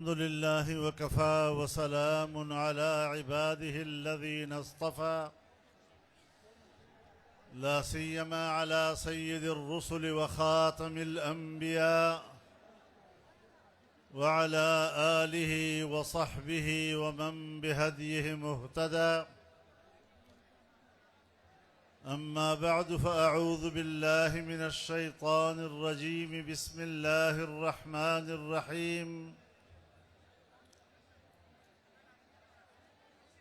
الحمد لله وكفى وسلام على عباده الذين اصطفى لا سيما على سيد الرسل وخاتم الأنبياء وعلى آله وصحبه ومن بهديه مهتدى. أما بعد فأعوذ بالله من الشيطان الرجيم. بسم الله الرحمن الرحيم.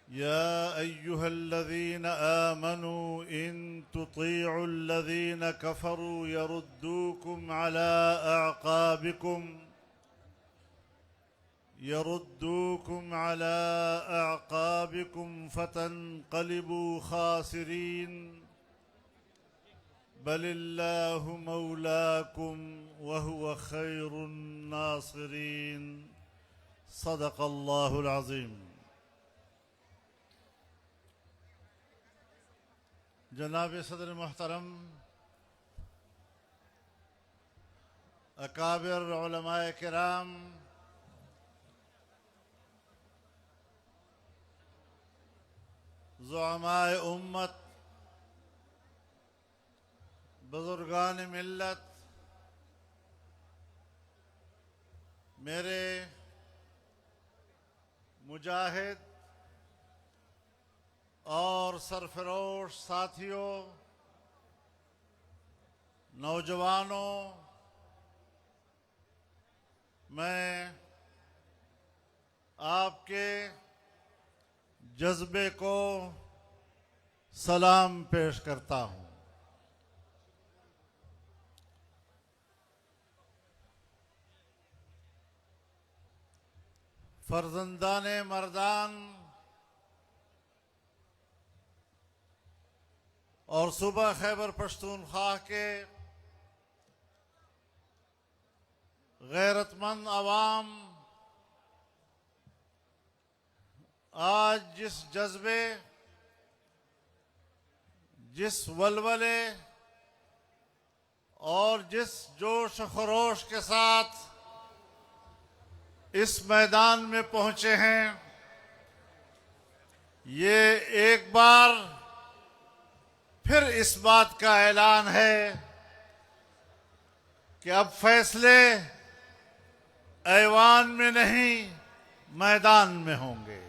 يا أيها الذين آمنوا إن تطيعوا الذين كفروا يردوكم على أعقابكم فتنقلبوا خاسرين بل الله مولاكم وهو خير الناصرين. صدق الله العظيم. جناب صدر محترم، اکابر علماء کرام، زعماء امت، بزرگان ملت، میرے مجاہد اور سرفروش ساتھیوں، نوجوانوں، میں آپ کے جذبے کو سلام پیش کرتا ہوں. فرزندان مردان اور صوبہ خیبر پختونخوا کے غیرت مند عوام آج جس جذبے، جس ولولے اور جس جوش و خروش کے ساتھ اس میدان میں پہنچے ہیں، یہ ایک بار پھر اس بات کا اعلان ہے کہ اب فیصلے ایوان میں نہیں، میدان میں ہوں گے.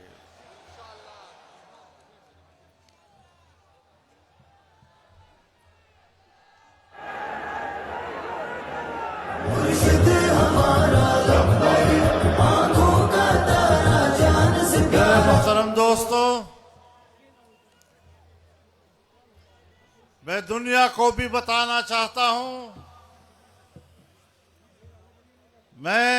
محترم دوستو، میں دنیا کو بھی بتانا چاہتا ہوں، میں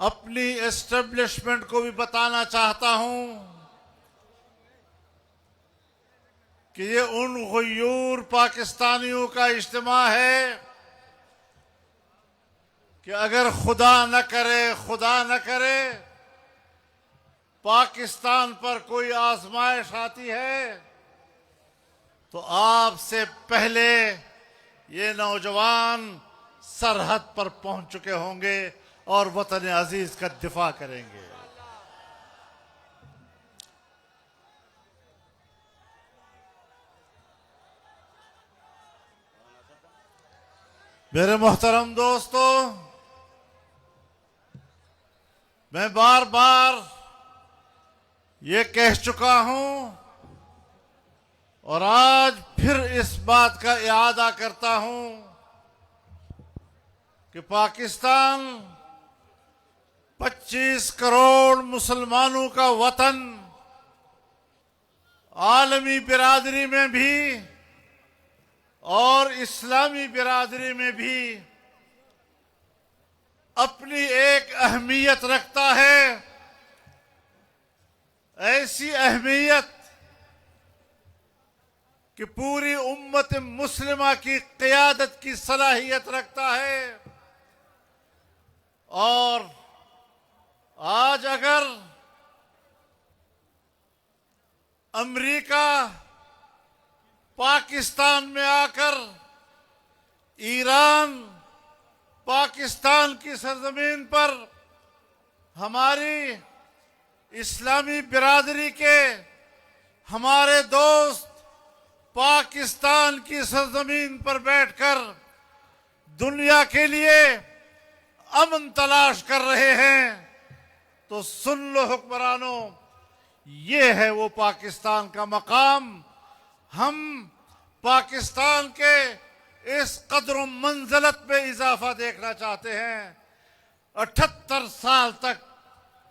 اپنی اسٹیبلشمنٹ کو بھی بتانا چاہتا ہوں کہ یہ ان غیور پاکستانیوں کا اجتماع ہے کہ اگر خدا نہ کرے پاکستان پر کوئی آزمائش آتی ہے تو آپ سے پہلے یہ نوجوان سرحد پر پہنچ چکے ہوں گے اور وطن عزیز کا دفاع کریں گے. میرے محترم دوستو، میں بار بار یہ کہہ چکا ہوں اور آج پھر اس بات کا اعادہ کرتا ہوں کہ پاکستان 25 کروڑ مسلمانوں کا وطن، عالمی برادری میں بھی اور اسلامی برادری میں بھی اپنی ایک اہمیت رکھتا ہے. ایسی اہمیت کہ پوری امت مسلمہ کی قیادت کی صلاحیت رکھتا ہے. اور آج اگر امریکہ پاکستان میں آ کر ایران پاکستان کی سرزمین پر ہماری اسلامی برادری کے ہمارے دوست پاکستان کی سرزمین پر بیٹھ کر دنیا کے لیے امن تلاش کر رہے ہیں تو سن لو حکمرانوں، یہ ہے وہ پاکستان کا مقام۔ ہم پاکستان کے اس قدر و منزلت میں اضافہ دیکھنا چاہتے ہیں۔ 78 سال تک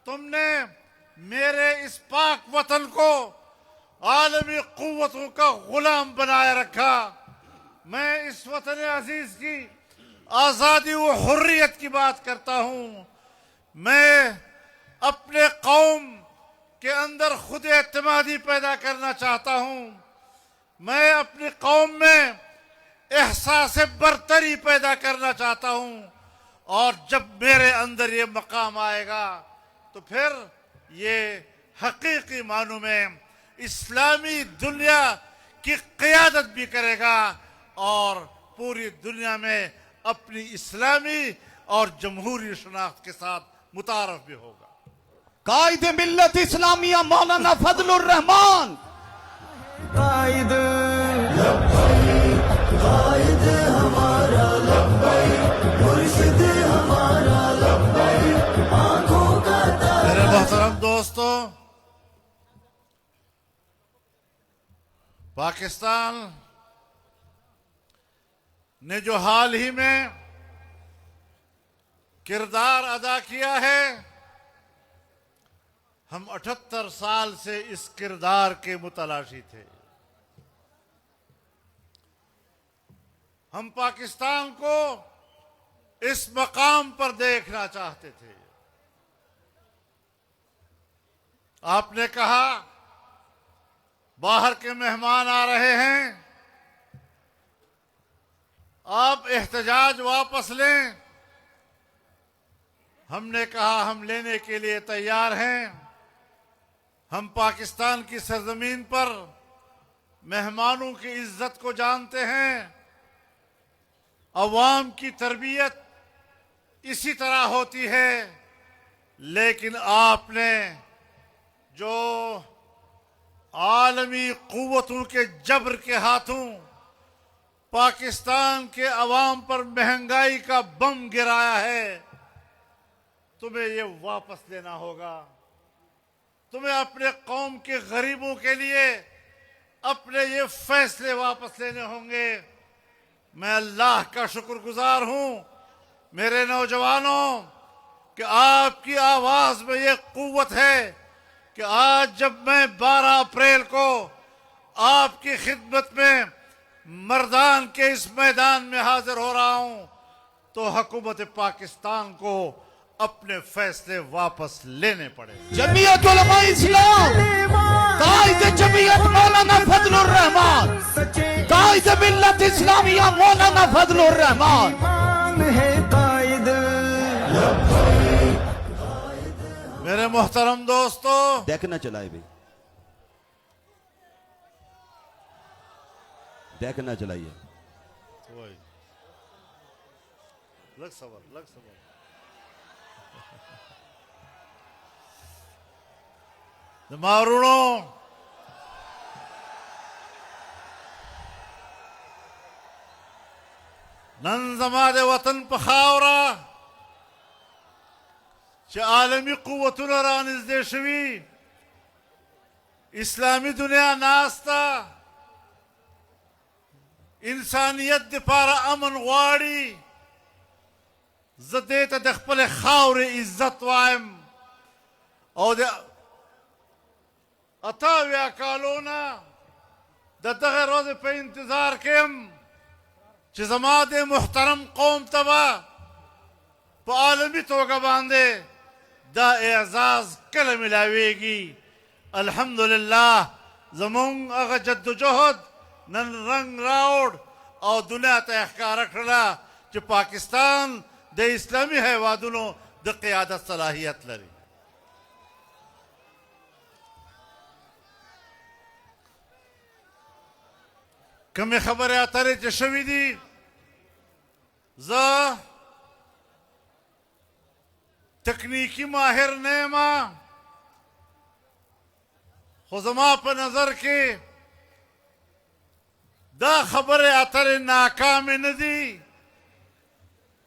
تم نے میرے اس پاک وطن کو عالمی قوتوں کا غلام بنائے رکھا۔ میں اس وطن عزیز کی آزادی و حریت کی بات کرتا ہوں۔ میں اپنے قوم کے اندر خود اعتمادی پیدا کرنا چاہتا ہوں۔ میں اپنی قوم میں احساس برتری پیدا کرنا چاہتا ہوں، اور جب میرے اندر یہ مقام آئے گا تو پھر یہ حقیقی معنوں میں اسلامی دنیا کی قیادت بھی کرے گا اور پوری دنیا میں اپنی اسلامی اور جمہوری شناخت کے ساتھ متعارف بھی ہوگا۔ قائد ملت اسلامیہ مولانا فضل الرحمان، قائد ہمارا لبیک، مرشد ہمارا لبیک، آنکھوں کا تارا۔ میرے محترم دوستو، پاکستان نے جو حال ہی میں کردار ادا کیا ہے، ہم 78 سال سے اس کردار کے متلاشی تھے۔ ہم پاکستان کو اس مقام پر دیکھنا چاہتے تھے۔ آپ نے کہا باہر کے مہمان آ رہے ہیں، آپ احتجاج واپس لیں۔ ہم نے کہا ہم لینے کے لیے تیار ہیں۔ ہم پاکستان کی سرزمین پر مہمانوں کی عزت کو جانتے ہیں۔ عوام کی تربیت اسی طرح ہوتی ہے، لیکن آپ نے جو عالمی قوتوں کے جبر کے ہاتھوں پاکستان کے عوام پر مہنگائی کا بم گرایا ہے، تمہیں یہ واپس لینا ہوگا۔ تمہیں اپنے قوم کے غریبوں کے لیے اپنے یہ فیصلے واپس لینے ہوں گے۔ میں اللہ کا شکر گزار ہوں میرے نوجوانوں کہ آپ کی آواز میں یہ قوت ہے کہ آج جب میں 12 اپریل کو آپ کی خدمت میں مردان کے اس میدان میں حاضر ہو رہا ہوں تو حکومت پاکستان کو اپنے فیصلے واپس لینے پڑے۔ جمعیت علماء اسلام، قائد جمعیت مولانا فضل الرحمان، قائد ملت اسلامیہ مولانا فضل الرحمان۔ میرے محترم دوستو، ڈیک نہ چلائے بھی، ڈیک نہ چلائیے۔ لگ صبر، لگ صبر۔ مارونو، نن زما د وطن په خاوره چې عالمي قوتونه رانږدې شوي، اسلامي دنیا ناسته، انسانیت دپاره امن غواړي، زه دې ته د خپلې خاورې عزت وایم او د 88 کالو نه د دغه ورځې په انتظار کې یم چې زما د محترم قوم ته به په عالمي توګه باندې دا اعزاز کله ملاویږي۔ الحمدلله زمونږ هغه جدوجهد نن رنګ راوړ او دنیا ته ښکاره کړله چې پاکستان د اسلامي هیوادونو د قیادت صلاحیت لري۔ کمی خبرې اترې چې شوي دي، زه تکنیکی ماہر نیما خزما پر نظر کے دا خبر اتر ناکام ندی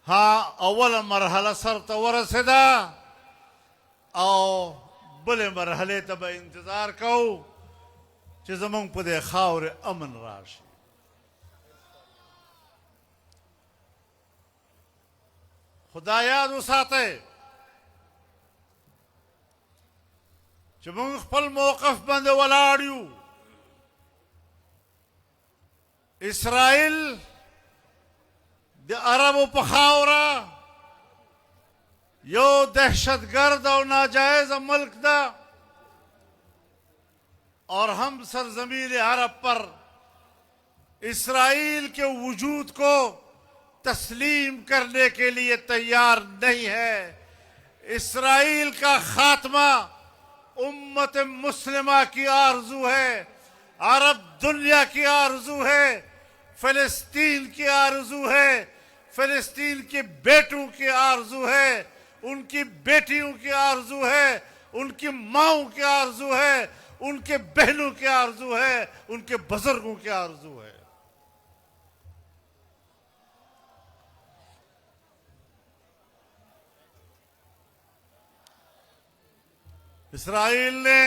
ہاں اول مرحلہ سر ورسدا او بل مرحلے تب انتظار کو چې زمونږ په دې خاورې امن راشي. خدا یاد وساتئ چې موږ خپل موقف باندې ولاړ یو. اسرائیل د عربو په خاوره یو دہشتگرد اور ناجائز ملک دا اور ہم سرزمین عرب پر اسرائیل کے وجود کو تسلیم کرنے کے لیے تیار نہیں ہے. اسرائیل کا خاتمہ امت مسلمہ کی آرزو ہے, عرب دنیا کی آرزو ہے, فلسطین کی آرزو ہے, فلسطین کے بیٹوں کی آرزو ہے, ان کی بیٹیوں کی آرزو ہے, ان کی ماؤں کی آرزو ہے, ان کے بہنوں کی آرزو ہے, ان کے بزرگوں کی آرزو ہے. اسرائیل نے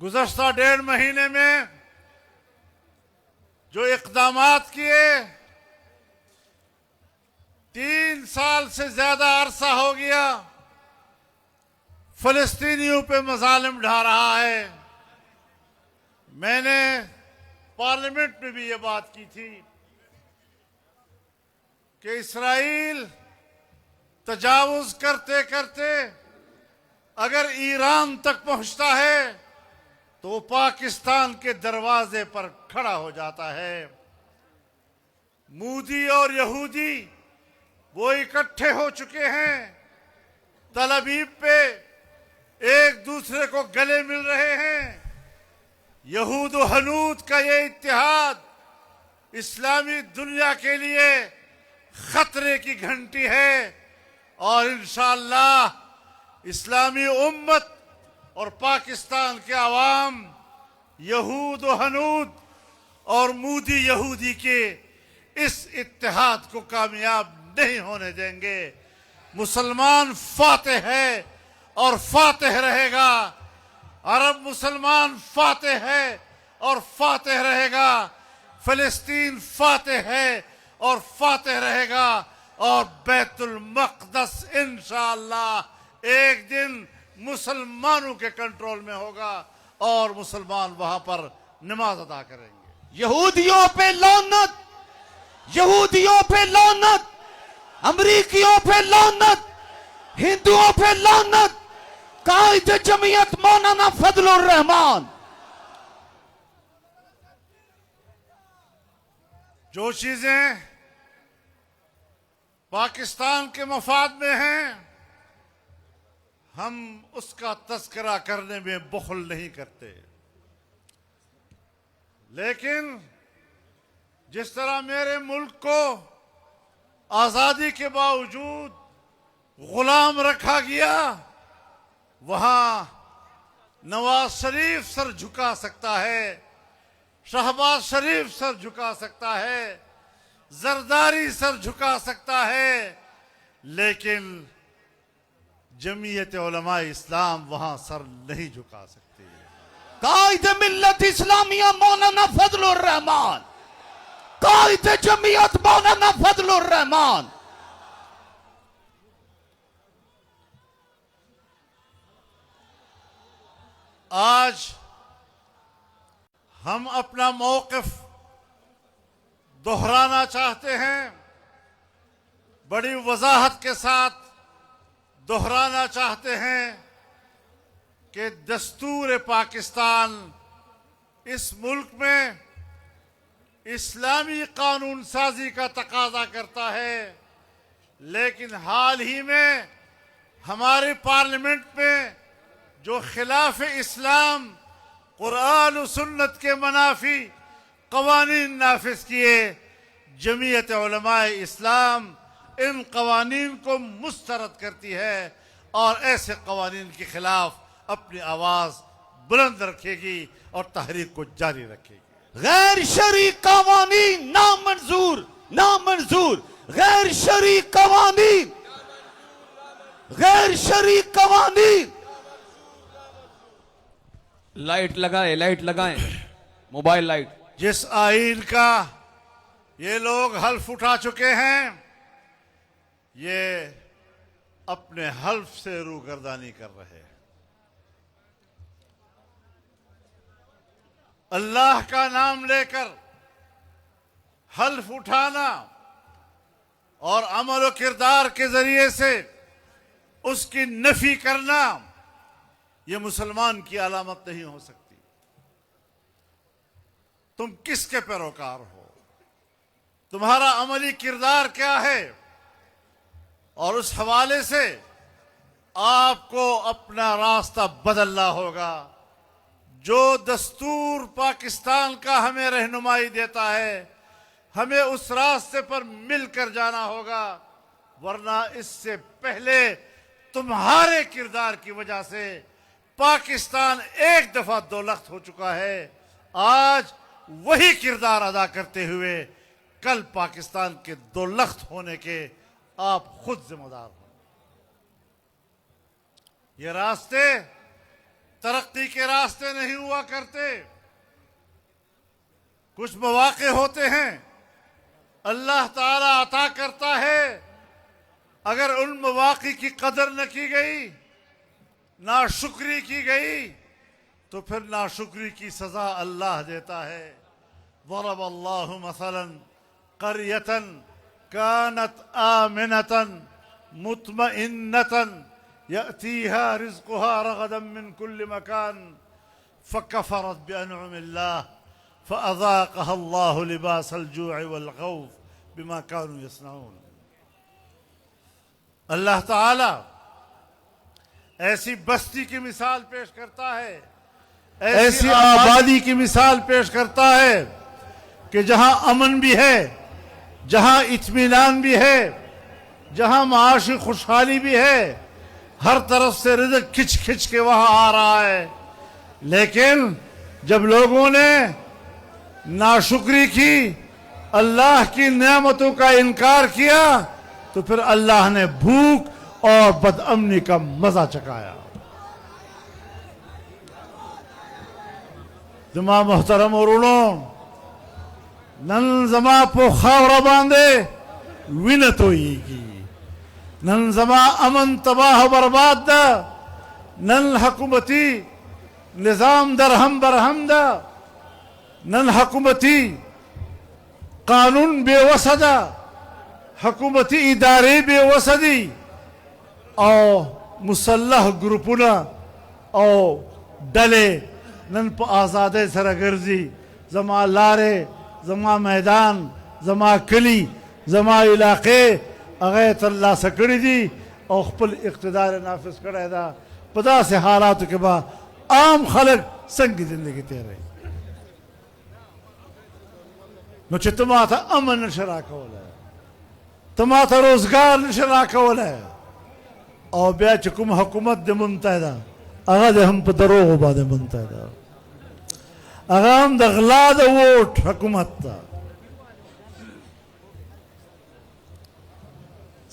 گزشتہ 1.5 مہینے میں جو اقدامات کیے, 3 سال سے زیادہ عرصہ ہو گیا فلسطینیوں پہ مظالم ڈھا رہا ہے. میں نے پارلیمنٹ میں بھی یہ بات کی تھی کہ اسرائیل تجاوز کرتے کرتے اگر ایران تک پہنچتا ہے تو وہ پاکستان کے دروازے پر کھڑا ہو جاتا ہے. مودی اور یہودی وہ اکٹھے ہو چکے ہیں, تل ابیب پہ ایک دوسرے کو گلے مل رہے ہیں. یہود و ہنود کا یہ اتحاد اسلامی دنیا کے لیے خطرے کی گھنٹی ہے, اور انشاءاللہ اسلامی امت اور پاکستان کے عوام یہود و ہنود اور مودی یہودی کے اس اتحاد کو کامیاب نہیں ہونے دیں گے. مسلمان فاتح ہے اور فاتح رہے گا, عرب مسلمان فاتح ہے اور فاتح رہے گا, فلسطین فاتح ہے اور فاتح رہے گا, اور بیت المقدس انشاءاللہ ایک دن مسلمانوں کے کنٹرول میں ہوگا اور مسلمان وہاں پر نماز ادا کریں گے. یہودیوں پہ لعنت, یہودیوں پہ لعنت, امریکیوں پہ لعنت, ہندوؤں پہ لعنت. قائد جمعیت مولانا فضل الرحمان. جو چیزیں پاکستان کے مفاد میں ہیں ہم اس کا تذکرہ کرنے میں بخل نہیں کرتے, لیکن جس طرح میرے ملک کو آزادی کے باوجود غلام رکھا گیا, وہاں نواز شریف سر جھکا سکتا ہے, شہباز شریف سر جھکا سکتا ہے, زرداری سر جھکا سکتا ہے, لیکن جمعیت علماء اسلام وہاں سر نہیں جھکا سکتی. قائد ملت اسلامیہ مولانا فضل الرحمان, قائد جمعیت مولانا فضل الرحمان. آج ہم اپنا موقف دہرانا چاہتے ہیں, بڑی وضاحت کے ساتھ دہرانا چاہتے ہیں کہ دستور پاکستان اس ملک میں اسلامی قانون سازی کا تقاضا کرتا ہے, لیکن حال ہی میں ہماری پارلیمنٹ میں جو خلاف اسلام قرآن و سنت کے منافی قوانین نافذ کیے, جمعیت علماء اسلام ان قوانین کو مسترد کرتی ہے اور ایسے قوانین کے خلاف اپنی آواز بلند رکھے گی اور تحریک کو جاری رکھے گی۔ غیر شرعی قوانین نامنظور، نامنظور، غیر شرعی قوانین، غیر شرعی قوانین۔ لائٹ لگائیں، لائٹ لگائیں، موبائل لائٹ۔ جس آئین کا یہ لوگ حلف اٹھا چکے ہیں، یہ اپنے حلف سے روگردانی کر رہے ہیں۔ اللہ کا نام لے کر حلف اٹھانا اور عمل و کردار کے ذریعے سے اس کی نفی کرنا، یہ مسلمان کی علامت نہیں ہو سکتی۔ تم کس کے پیروکار ہو؟ تمہارا عملی کردار کیا ہے؟ اور اس حوالے سے آپ کو اپنا راستہ بدلنا ہوگا۔ جو دستور پاکستان کا ہمیں رہنمائی دیتا ہے، ہمیں اس راستے پر مل کر جانا ہوگا، ورنہ اس سے پہلے تمہارے کردار کی وجہ سے پاکستان ایک دفعہ دولخت ہو چکا ہے۔ آج وہی کردار ادا کرتے ہوئے کل پاکستان کے دولخت ہونے کے آپ خود ذمہ دار ہوں۔ یہ راستے ترقی کے راستے نہیں ہوا کرتے۔ کچھ مواقع ہوتے ہیں اللہ تعالیٰ عطا کرتا ہے، اگر ان مواقع کی قدر نہ کی گئی، ناشکری کی گئی، تو پھر ناشکری کی سزا اللہ دیتا ہے۔ ضرب اللہ مثلا قریة كانت آمنة مطمئنة يأتيها رزقها رغدا من كل مكان فكفرت بأنعم الله فأذاقها الله لباس الجوع والخوف بما كانوا يصنعون۔ اللہ تعالی ایسی بستی کی مثال پیش کرتا ہے، ایسی آبادی کی مثال پیش کرتا ہے کہ جہاں امن بھی ہے، جہاں اطمینان بھی ہے، جہاں معاشی خوشحالی بھی ہے، ہر طرف سے رزق کھچ کھچ کے وہاں آ رہا ہے، لیکن جب لوگوں نے ناشکری کی، اللہ کی نعمتوں کا انکار کیا، تو پھر اللہ نے بھوک اور بدامنی کا مزہ چکھایا۔ زما محترم ورونو، نن زما پو خاورا باندے وینتوئیگی، نن زما امن تباہ برباد دا، نن حکومتی نظام درہم برہم دا، نن حکومتی قانون بے وسدا، حکومتی ادارے بے وسدی، او مسلح گروپنا او ڈلے نن پا آزادے سرگرزی، زما لارے، زما میدان، زما کلی، زما علاقے اغیت اللہ سکڑی دی اور خپل اقتدار نافذ کڑے دا۔ پدا سے حالاتو کے بعد عام خلق سنگی زندگی تیرے نو چھ تماتا امن نشرا کولا ہے، تماتا روزگار نشرا کولا ہے، اور بیا چکم حکومت دے منتحدہ اگا دے ہم پا دروغ با دے منتحدہ، اگا ہم دا غلا دا ووٹ حکومت تا،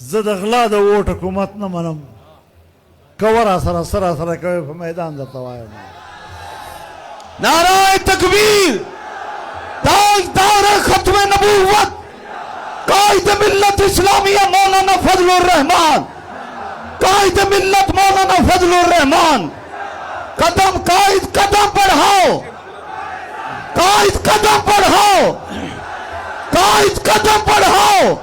زد اغلا دا ووٹ حکومت نہ منم، کورا سرا سرا سرا کوئی پا میدان دا توائی نعرہ تکبیر، تاجدار ختم نبوت قائد ملت اسلامیہ مولانا فضل الرحمان، قائد ملت مولانا فضل الرحمان، قدم قائد قدم بڑھاؤ، قائد قدم بڑھاؤ، قائد قدم بڑھاؤ۔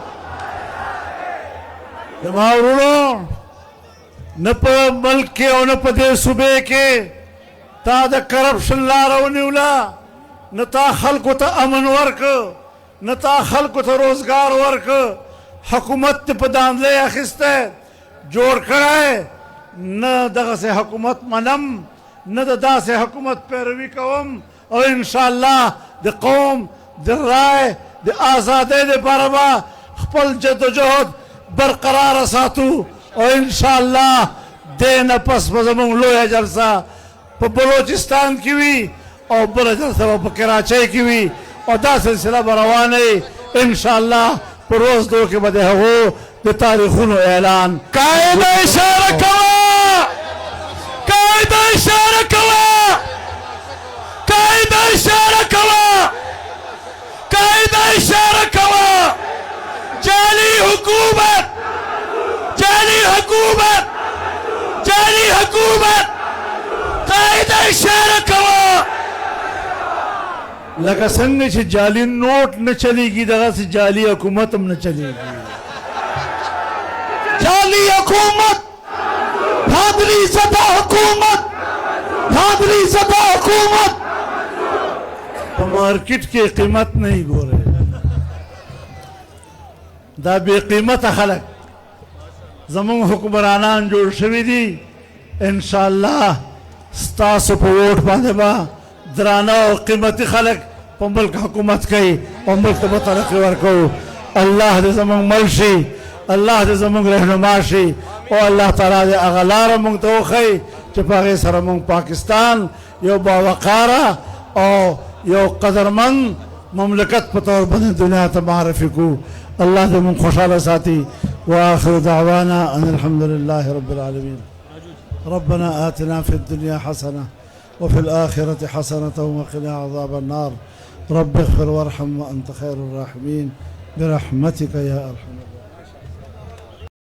جماعرونو، نپا ملک کے اور نپا دے صوبے کے تا دا کرپشن لارو نیولا، نتا خلقو تا امن ورک، نتا خلقو تا روزگار ورک، حکومت پا داندلے اخستے جوڑ کرائے، نہ دا سے حکومت منم، نہ دا سے حکومت پیروی کوم، اور انشاءاللہ دے قوم، دے رائے، دے آزادے دے پاربا خپل جد و جہد برقرار ساتو اور انشاءاللہ دینا پس بزمون لویا جلسہ پا بلوچستان کیوی اور بلا جلسہ پا کراچے کیوی اور دا سلسلہ بروانے انشاءاللہ پر روز دو کے بدے ہو دے تاریخون و اعلان قائد اشارہ کوا قائد اشارہ کوا قائد اشارہ کوا قائد اشارہ کوا جعلی حکومت جعلی حکومت جعلی حکومت قائد اشارہ کوا لکہ سنگے چھے جعلی نوٹ نہ چلی گی دغا سے جعلی حکومت ہم نہ چلی گی جعلی حکومت بھادری زدہ حکومت بھادری زدہ حکومت مارکٹ کی قیمت نہیں گو رہے دا بے قیمت خلق زمان حکمرانان جوڑ شوی دی انشاءاللہ ستاسو پا ووٹ پاندے با درانا و قیمتی خلق پا ملک حکومت کئی پا ملک تبا ترقی ورکو اللہ دے زمان ملشی اللہ دے زمان رہنماشی او اللہ تعالیٰ دے اغلار مونگ تو خی چپاگی سر مونگ پاکستان یو باوقارا او یو قدرمند مملکت پتور بنے دنیا تمعرفی کو اللہ دے من خوشحال ساتھی وآخر دعوانا ان الحمدللہ رب العالمین ربنا آتنا في الدنيا حسنة وفي الآخرة حسنة وقنا عذاب النار رب اغفر وارحم وأنت خير الراحمين برحمتك يا أرحم الراحمين